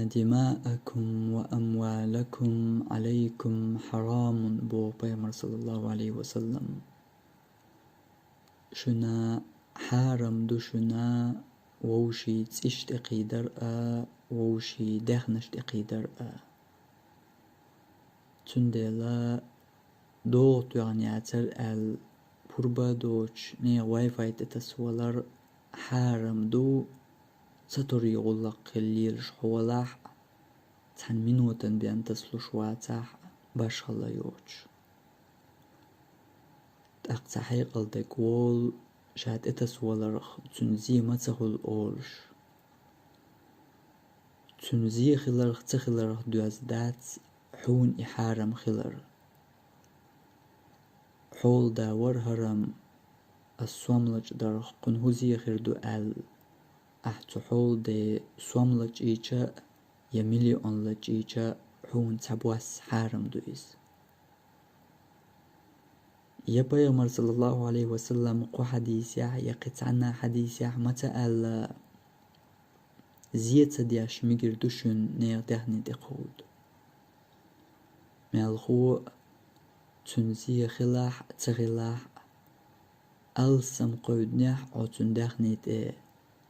إن دماءكم وأموالكم عليكم حرام بو بيغمبر صلى الله عليه وسلم. شنا حارم دو شنا ووشي تشتقي درأ ووشي دخنش تقي درأ تندلا دوت يعني عتر البربا دوش نيا واي فاي تتسولر حارم دو ستوري غلق الليلش حولاح تحن منوتن بيان تسلوش واتاح باش خلا يوش تأقتحي قلدك وول شاد اتسولر تنزي ما تخل أولش تنزي خلر تخلر دوازدات حون إحارم خلر حول داور هرم السواملج در قنهوزي خردو أحتو حول دي سواملج إيجا يميلي أنلج إيجا حون تبواس حارم دويز يا بيغمبر صلى الله عليه وسلم قو حديث يقت عنا حديث متى زيت دياش ميجر دوشن نير دهني دقود مالخو تنزي خلاح تغلاح ألسم قودنيح أو تندهني دي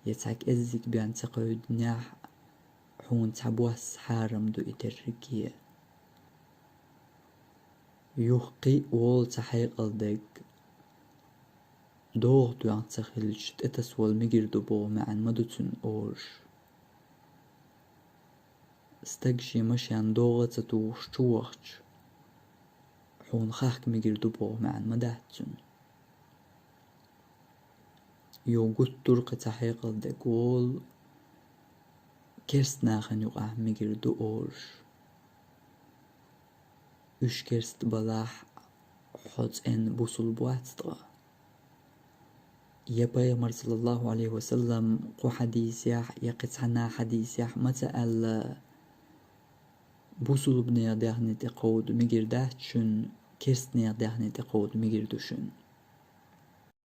يتعك إزيك بيان تقودنيح حون تبواس حارم دو إتركيه يوقي وول تحيق الدق دوغ دوان تخلج اتسوال ميجر دبو معن مدوتن أورش استقشي مشيان دوغة تتوش توغش حون خاك ميجر دبو معن مداتن يو قد ترق تحيق الدق وول كرست ناخن يقع ميجر دو أورش üç kerst balah hot en busul buattra. يا بيغمبر صلى الله عليه وسلم قو حديث يقت عنا حديث متى بوسول بنير دهني تقود ميجر دهتشن كرست نير دهني تقود ميجر دوشن